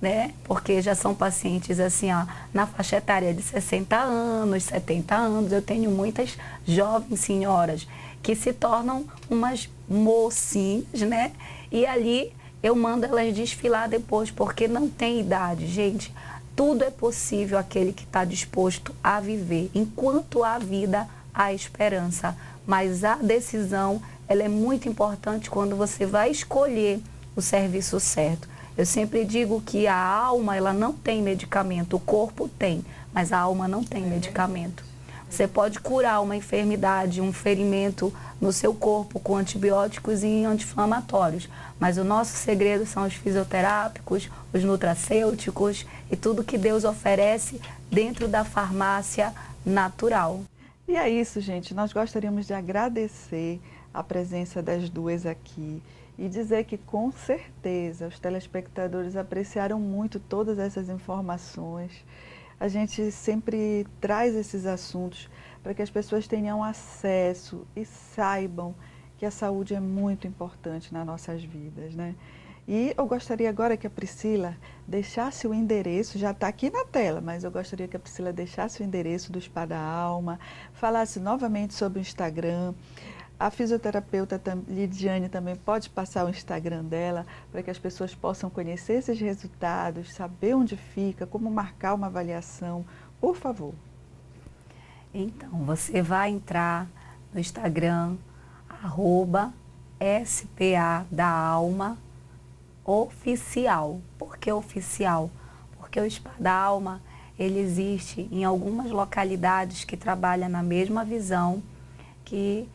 G: né? Porque já são pacientes assim, ó, na faixa etária de 60 anos, 70 anos. Eu tenho muitas jovens senhoras que se tornam umas mocinhas, né? E ali eu mando elas desfilar depois, porque não tem idade, gente. Tudo é possível aquele que está disposto a viver. Enquanto há vida, há esperança. Mas a decisão, ela é muito importante quando você vai escolher o serviço certo. Eu sempre digo que a alma, ela não tem medicamento, o corpo tem, mas a alma não tem medicamento. Você pode curar uma enfermidade, um ferimento no seu corpo com antibióticos e anti-inflamatórios, mas o nosso segredo são os fisioterápicos, os nutracêuticos e tudo que Deus oferece dentro da farmácia natural.
C: E é isso, gente. Nós gostaríamos de agradecer a presença das duas aqui e dizer que, com certeza, os telespectadores apreciaram muito todas essas informações. A gente sempre traz esses assuntos para que as pessoas tenham acesso e saibam que a saúde é muito importante nas nossas vidas, né? E eu gostaria agora que a Priscila deixasse o endereço, já está aqui na tela, mas eu gostaria que a Priscila deixasse o endereço do Spa da Alma, falasse novamente sobre o Instagram. A fisioterapeuta Lidiane também pode passar o Instagram dela para que as pessoas possam conhecer esses resultados, saber onde fica, como marcar uma avaliação. Por favor.
G: Então, você vai entrar no Instagram, @SPA da Alma Oficial. Por que oficial? Porque o Spa da Alma, ele existe em algumas localidades que trabalham na mesma visão que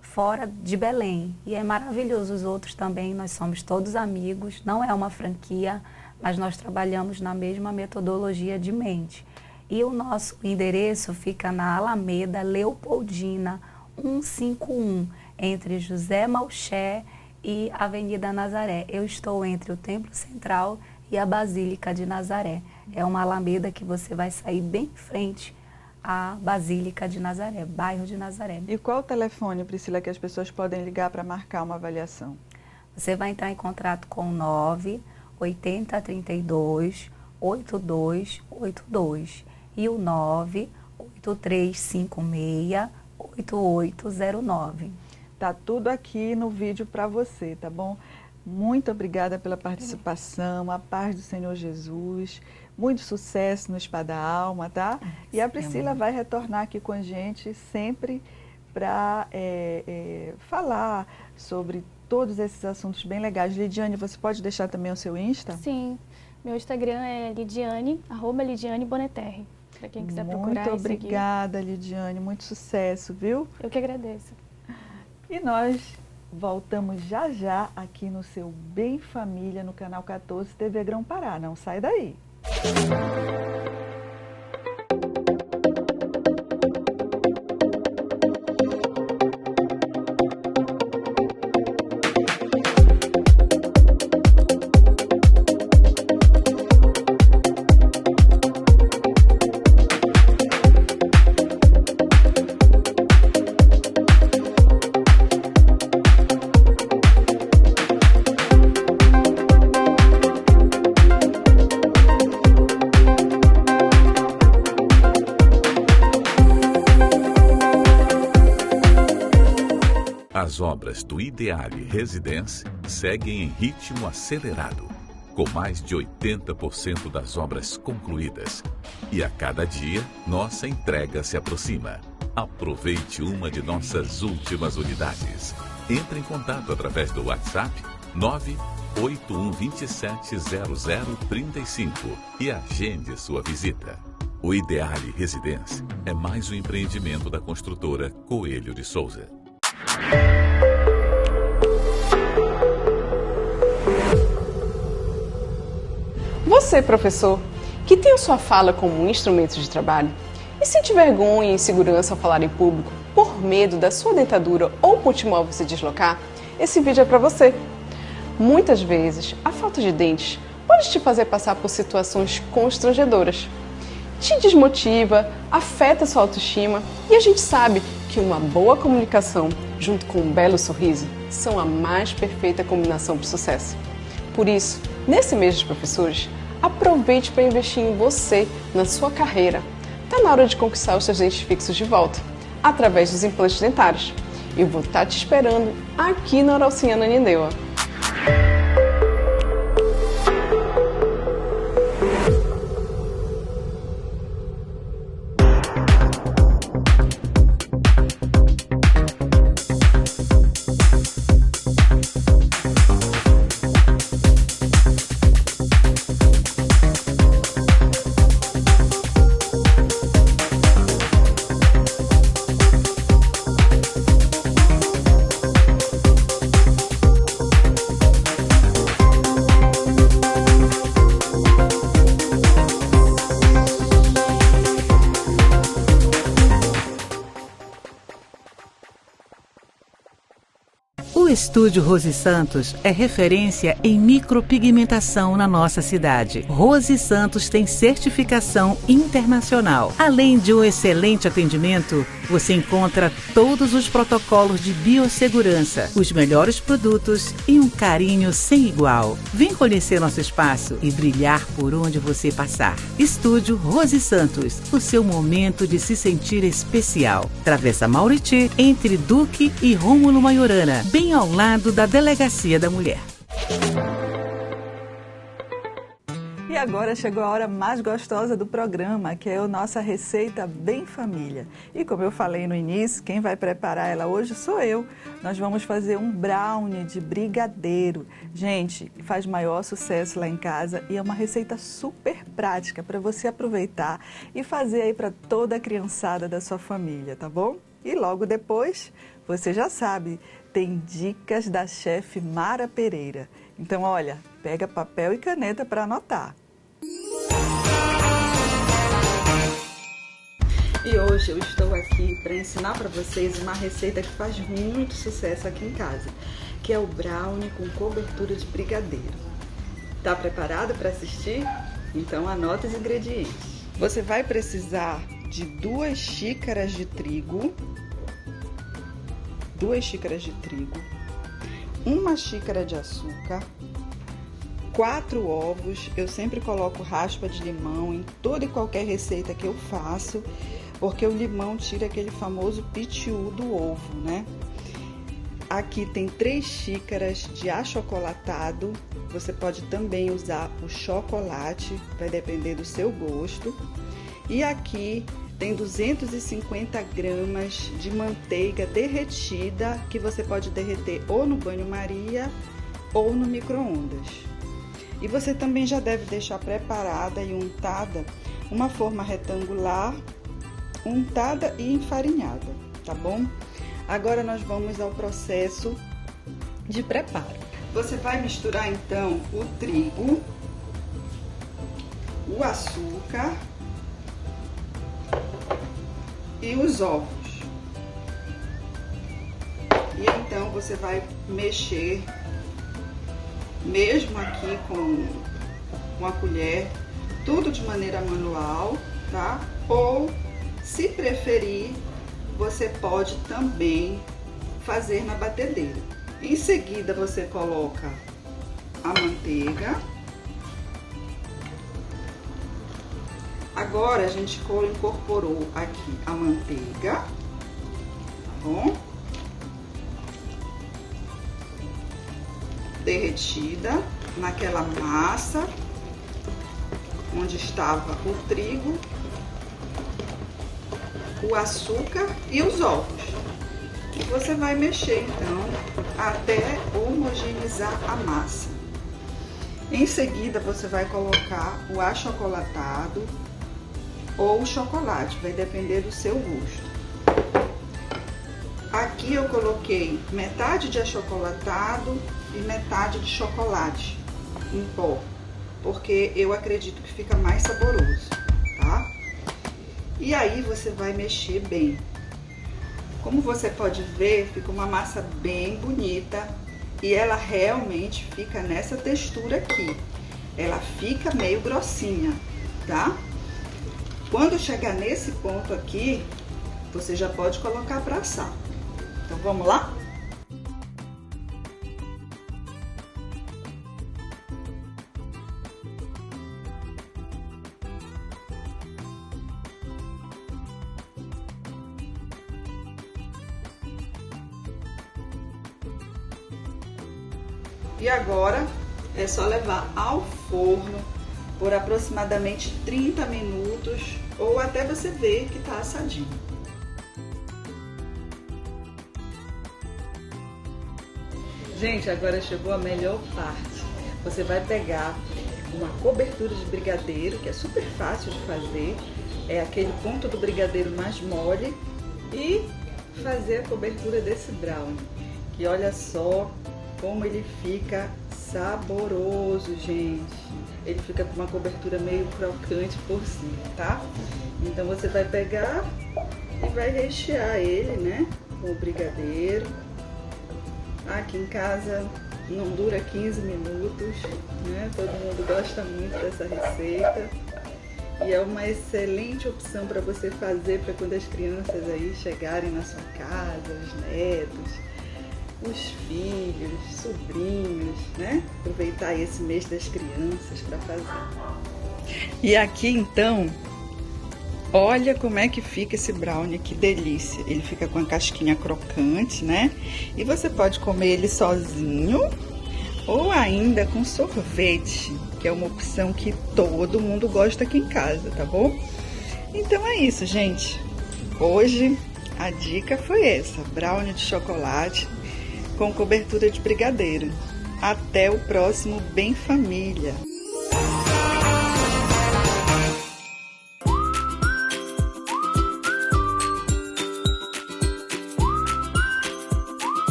G: fora de Belém. E é maravilhoso, os outros também, nós somos todos amigos, não é uma franquia, mas nós trabalhamos na mesma metodologia de mente. E o nosso endereço fica na Alameda Leopoldina 151, entre José Malché e Avenida Nazaré. Eu estou entre o Templo Central e a Basílica de Nazaré. É uma alameda que você vai sair bem em frente à Basílica de Nazaré, bairro de Nazaré.
C: E qual o telefone, Priscila, que as pessoas podem ligar para marcar uma avaliação?
G: Você vai entrar em contato com o 98032 8282 e o 983568809.
C: Tá tudo aqui no vídeo para você, tá bom? Muito obrigada pela participação, a paz do Senhor Jesus, muito sucesso no Spa da Alma, tá? E a Priscila vai retornar aqui com a gente sempre para falar sobre todos esses assuntos bem legais. Lidiane, você pode deixar também o seu Insta?
H: Sim, meu Instagram é Lidiane, @LidianeBoneterre, para quem quiser procurar.
C: Muito obrigada, Lidiane, muito sucesso, viu?
H: Eu que agradeço.
C: E nós voltamos já já aqui no seu Bem Família, no canal 14 TV Grão-Pará. Não sai daí.
A: As obras do Ideale Residência seguem em ritmo acelerado, com mais de 80% das obras concluídas. E a cada dia, nossa entrega se aproxima. Aproveite uma de nossas últimas unidades. Entre em contato através do WhatsApp 981270035 e agende sua visita. O Ideale Residência é mais um empreendimento da construtora Coelho de Souza.
E: Você, professor, que tem a sua fala como um instrumento de trabalho e sente vergonha e insegurança ao falar em público por medo da sua dentadura ou multimóvel se deslocar, esse vídeo é para você. Muitas vezes, a falta de dentes pode te fazer passar por situações constrangedoras. Te desmotiva, afeta sua autoestima e a gente sabe que uma boa comunicação junto com um belo sorriso são a mais perfeita combinação para o sucesso. Por isso, nesse mês dos professores, aproveite para investir em você, na sua carreira. Está na hora de conquistar os seus dentes fixos de volta, através dos implantes dentários. Eu vou estar te esperando aqui na Oralciana Nindeua.
F: O Estúdio Rose Santos é referência em micropigmentação na nossa cidade. Rose Santos tem certificação internacional. Além de um excelente atendimento, você encontra todos os protocolos de biossegurança, os melhores produtos e um carinho sem igual. Vem conhecer nosso espaço e brilhar por onde você passar. Estúdio Rose Santos, o seu momento de se sentir especial. Travessa Mauriti, entre Duque e Rômulo Maiorana, bem ao lado da Delegacia da Mulher.
C: E agora chegou a hora mais gostosa do programa, que é a nossa receita Bem Família. E como eu falei no início, quem vai preparar ela hoje sou eu. Nós vamos fazer um brownie de brigadeiro. Gente, faz maior sucesso lá em casa e é uma receita super prática para você aproveitar e fazer aí para toda a criançada da sua família, tá bom? E logo depois, você já sabe, tem dicas da chefe Mara Pereira. Então, olha, pega papel e caneta para anotar. E hoje eu estou aqui para ensinar para vocês uma receita que faz muito sucesso aqui em casa, que é o brownie com cobertura de brigadeiro. Tá preparado para assistir? Então anota os ingredientes. Você vai precisar de 2 xícaras de trigo, 1 xícara de açúcar, 4 ovos. Eu sempre coloco raspa de limão em toda e qualquer receita que eu faço, porque o limão tira aquele famoso pitiu do ovo, né? Aqui tem 3 xícaras de achocolatado. Você pode também usar o chocolate, vai depender do seu gosto. E aqui tem 250 gramas de manteiga derretida, que você pode derreter ou no banho-maria ou no micro-ondas. E você também já deve deixar preparada e untada uma forma retangular, untada e enfarinhada, tá bom? Agora nós vamos ao processo de preparo. Você vai misturar então o trigo, o açúcar e os ovos. E então você vai mexer, mesmo aqui com a colher, tudo de maneira manual, tá? Ou, se preferir, você pode também fazer na batedeira. Em seguida, você coloca a manteiga. Agora, a gente incorporou aqui a manteiga, tá bom? Derretida naquela massa onde estava o trigo, o açúcar e os ovos. E você vai mexer então até homogeneizar a massa. Em seguida você vai colocar o achocolatado ou o chocolate, vai depender do seu gosto. Aqui eu coloquei metade de achocolatado e metade de chocolate em pó, porque eu acredito que fica mais saboroso, tá? E aí você vai mexer bem. Como você pode ver, fica uma massa bem bonita e ela realmente fica nessa textura aqui. Ela fica meio grossinha, tá? Quando chegar nesse ponto aqui, você já pode colocar para assar. Então vamos lá? E agora é só levar ao forno por aproximadamente 30 minutos ou até você ver que tá assadinho. Gente, agora chegou a melhor parte. Você vai pegar uma cobertura de brigadeiro, que é super fácil de fazer, é aquele ponto do brigadeiro mais mole, e fazer a cobertura desse brownie, que olha só como ele fica saboroso, gente. Ele fica com uma cobertura meio crocante por cima, tá? Então você vai pegar e vai rechear ele, né, com o brigadeiro. Aqui em casa não dura 15 minutos, né? Todo mundo gosta muito dessa receita. E é uma excelente opção para você fazer para quando as crianças aí chegarem na sua casa, os netos, os filhos, sobrinhos, né? Aproveitar esse mês das crianças para fazer. E aqui então, olha como é que fica esse brownie, que delícia. Ele fica com a casquinha crocante, né? E você pode comer ele sozinho ou ainda com sorvete, que é uma opção que todo mundo gosta aqui em casa, tá bom? Então é isso, gente. Hoje a dica foi essa, brownie de chocolate com cobertura de brigadeiro. Até o próximo Bem Família!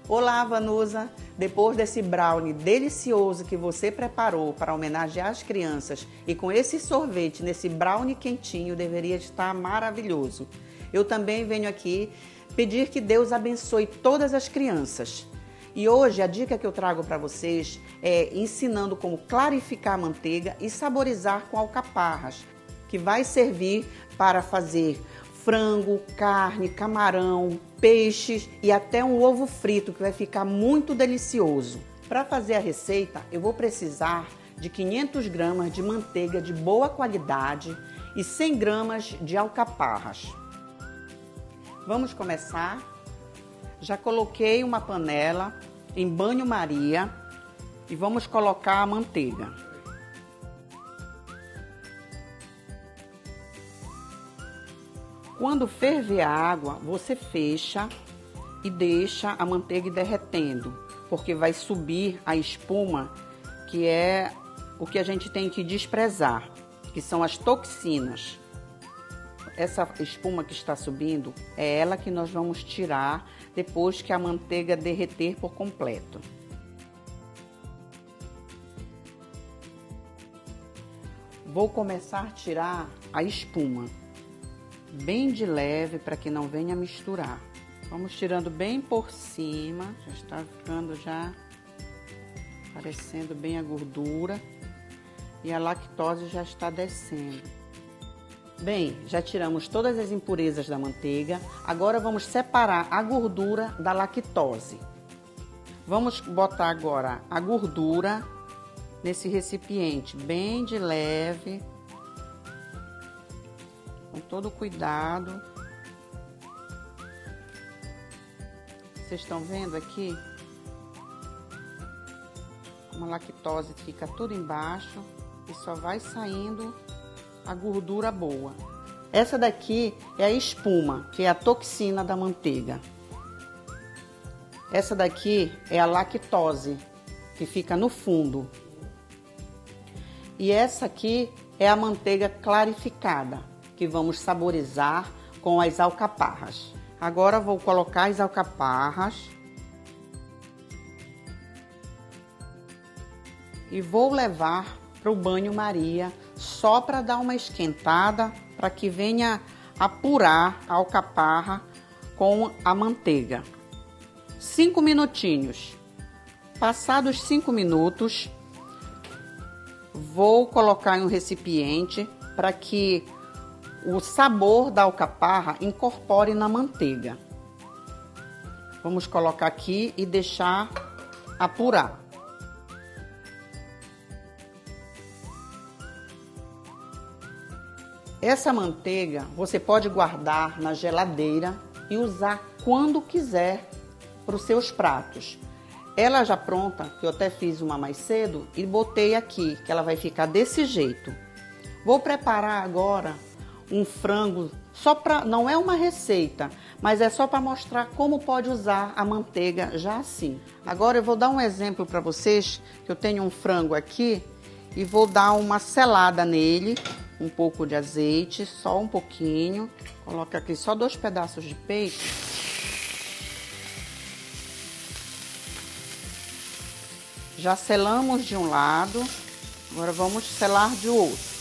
I: Olá, Vanusa! Depois desse brownie delicioso que você preparou para homenagear as crianças e com esse sorvete nesse brownie quentinho, deveria estar maravilhoso. Eu também venho aqui pedir que Deus abençoe todas as crianças. E hoje a dica que eu trago para vocês é ensinando como clarificar a manteiga e saborizar com alcaparras, que vai servir para fazer frango, carne, camarão, peixes e até um ovo frito, que vai ficar muito delicioso. Para fazer a receita, eu vou precisar de 500 gramas de manteiga de boa qualidade e 100 gramas de alcaparras. Vamos começar. Já coloquei uma panela em banho-maria e vamos colocar a manteiga. Quando ferver a água, você fecha e deixa a manteiga derretendo, porque vai subir a espuma, que é o que a gente tem que desprezar, que são as toxinas. Essa espuma que está subindo é ela que nós vamos tirar depois que a manteiga derreter por completo. Vou começar a tirar a espuma, bem de leve, para que não venha misturar. Vamos tirando bem por cima, já está ficando aparecendo bem a gordura e a lactose já está descendo. Bem, já tiramos todas as impurezas da manteiga, agora vamos separar a gordura da lactose. Vamos botar agora a gordura nesse recipiente, bem de leve, com todo cuidado. Vocês estão vendo aqui? Como a lactose fica tudo embaixo e só vai saindo a gordura boa. Essa daqui é a espuma, que é a toxina da manteiga. Essa daqui é a lactose, que fica no fundo. E essa aqui é a manteiga clarificada, que vamos saborizar com as alcaparras. Agora vou colocar as alcaparras e vou levar para o banho-maria só para dar uma esquentada, para que venha apurar a alcaparra com a manteiga. 5 minutinhos. Passados 5 minutos, vou colocar em um recipiente para que o sabor da alcaparra incorpore na manteiga. Vamos colocar aqui e deixar apurar. Essa manteiga você pode guardar na geladeira e usar quando quiser para os seus pratos. Ela já pronta, que eu até fiz uma mais cedo e botei aqui, que ela vai ficar desse jeito. Vou preparar agora um frango, não é uma receita, mas é só para mostrar como pode usar a manteiga já assim. Agora eu vou dar um exemplo para vocês, que eu tenho um frango aqui e vou dar uma selada nele, um pouco de azeite, só um pouquinho. Coloca aqui só 2 pedaços de peito. Já selamos de um lado, agora vamos selar de outro.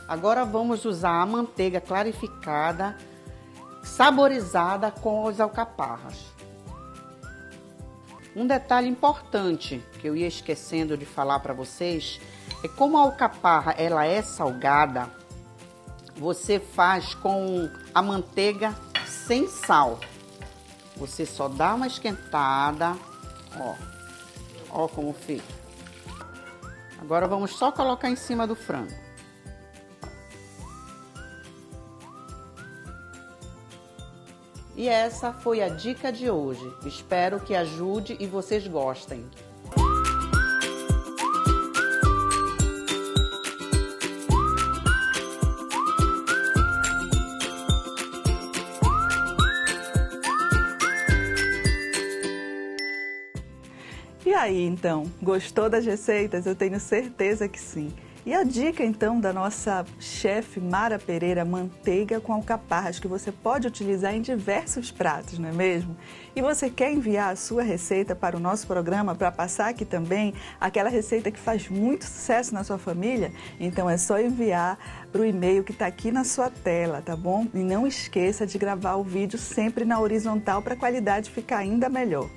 I: Agora vamos usar a manteiga clarificada, saborizada com as alcaparras. Um detalhe importante que eu ia esquecendo de falar para vocês é como a alcaparra ela é salgada, você faz com a manteiga sem sal. Você só dá uma esquentada, ó como fica. Agora vamos só colocar em cima do frango. E essa foi a dica de hoje. Espero que ajude e vocês gostem.
C: E aí, então, gostou das receitas? Eu tenho certeza que sim. E a dica, então, da nossa chefe Mara Pereira, manteiga com alcaparras, que você pode utilizar em diversos pratos, não é mesmo? E você quer enviar a sua receita para o nosso programa, para passar aqui também aquela receita que faz muito sucesso na sua família? Então é só enviar para o e-mail que está aqui na sua tela, tá bom? E não esqueça de gravar o vídeo sempre na horizontal para a qualidade ficar ainda melhor.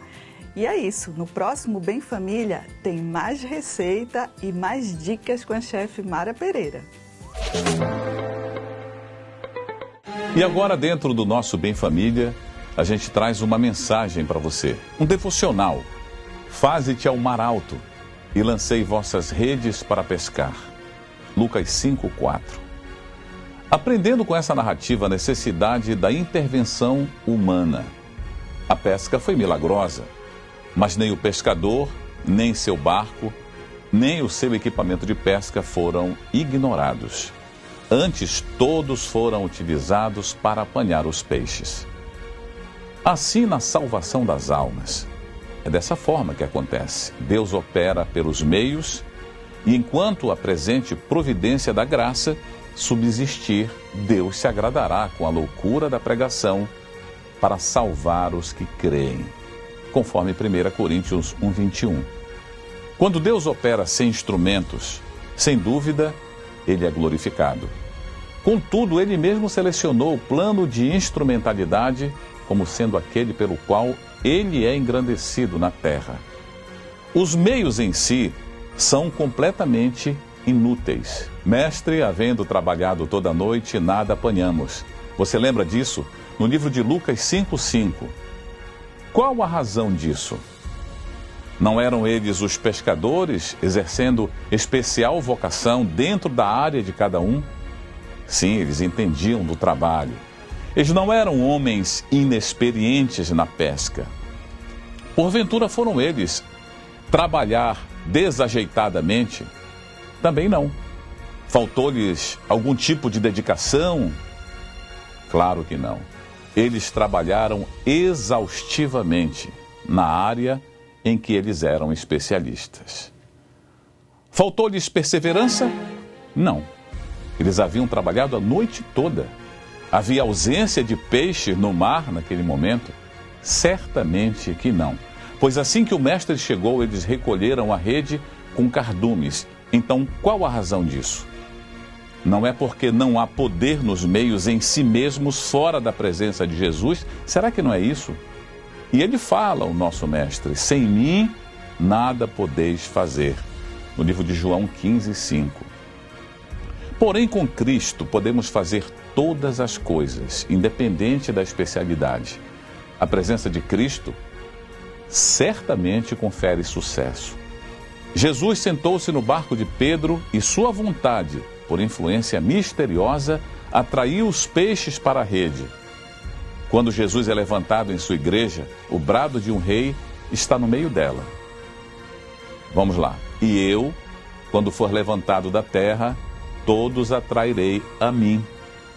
C: E é isso, no próximo Bem Família tem mais receita e mais dicas com a chefe Mara Pereira.
B: E agora, dentro do nosso Bem Família, a gente traz uma mensagem para você, um devocional. Faze-te ao mar alto e lancei vossas redes para pescar. Lucas 5:4. Aprendendo com essa narrativa a necessidade da intervenção humana. A pesca foi milagrosa, mas nem o pescador, nem seu barco, nem o seu equipamento de pesca foram ignorados. Antes, todos foram utilizados para apanhar os peixes. Assim, na salvação das almas, é dessa forma que acontece. Deus opera pelos meios e, enquanto a presente providência da graça subsistir, Deus se agradará com a loucura da pregação para salvar os que creem, conforme 1 Coríntios 1:21. Quando Deus opera sem instrumentos, sem dúvida, Ele é glorificado. Contudo, Ele mesmo selecionou o plano de instrumentalidade como sendo aquele pelo qual Ele é engrandecido na terra. Os meios em si são completamente inúteis. Mestre, havendo trabalhado toda a noite, nada apanhamos. Você lembra disso? No livro de Lucas 5:5. Qual a razão disso? Não eram eles os pescadores exercendo especial vocação dentro da área de cada um? Sim, eles entendiam do trabalho. Eles não eram homens inexperientes na pesca. Porventura foram eles trabalhar desajeitadamente? Também não. Faltou-lhes algum tipo de dedicação? Claro que não. Eles trabalharam exaustivamente na área em que eles eram especialistas. Faltou-lhes perseverança? Não. Eles haviam trabalhado a noite toda. Havia ausência de peixe no mar naquele momento? Certamente que não. Pois assim que o mestre chegou, eles recolheram a rede com cardumes. Então, qual a razão disso? Não é porque não há poder nos meios em si mesmos fora da presença de Jesus? Será que não é isso? E ele fala, o nosso mestre, sem mim nada podeis fazer. No livro de João 15:5. Porém, com Cristo podemos fazer todas as coisas, independente da especialidade. A presença de Cristo certamente confere sucesso. Jesus sentou-se no barco de Pedro e sua vontade, por influência misteriosa, atraiu os peixes para a rede. Quando Jesus é levantado em sua igreja, o brado de um rei está no meio dela. Vamos lá. E eu, quando for levantado da terra, todos atrairei a mim.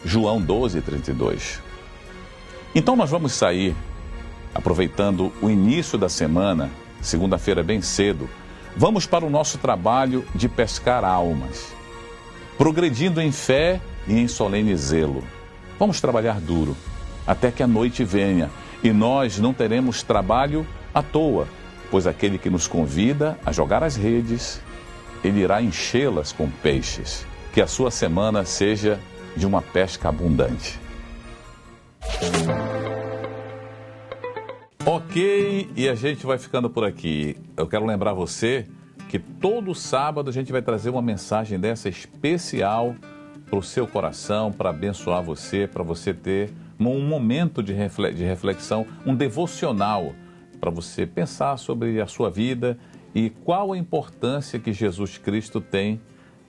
B: João 12:32. Então nós vamos sair, aproveitando o início da semana, segunda-feira bem cedo, vamos para o nosso trabalho de pescar almas, progredindo em fé e em solene zelo. Vamos trabalhar duro, até que a noite venha, e nós não teremos trabalho à toa, pois aquele que nos convida a jogar as redes, ele irá enchê-las com peixes. Que a sua semana seja de uma pesca abundante. Ok, e a gente vai ficando por aqui. Eu quero lembrar você que todo sábado a gente vai trazer uma mensagem dessa especial para o seu coração, para abençoar você, para você ter um momento de reflexão, um devocional, para você pensar sobre a sua vida e qual a importância que Jesus Cristo tem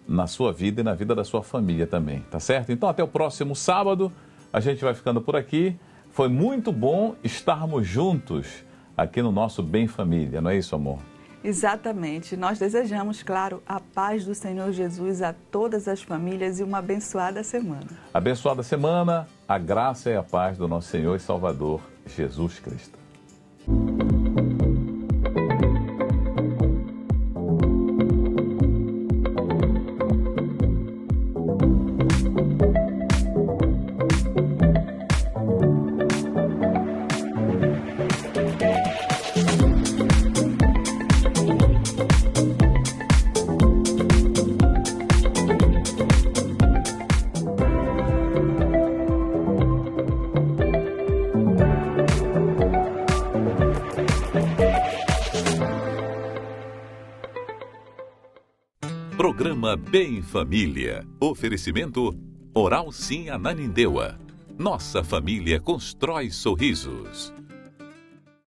B: na sua vida e na vida da sua família também, tá certo? Então até o próximo sábado, a gente vai ficando por aqui. Foi muito bom estarmos juntos aqui no nosso Bem Família, não é isso, amor?
C: Exatamente. Nós desejamos, claro, a paz do Senhor Jesus a todas as famílias e uma abençoada semana.
B: Abençoada semana, a graça e a paz do nosso Senhor e Salvador, Jesus Cristo.
A: Programa Bem Família. Oferecimento Oral Sim Ananindeua. Nossa família constrói sorrisos.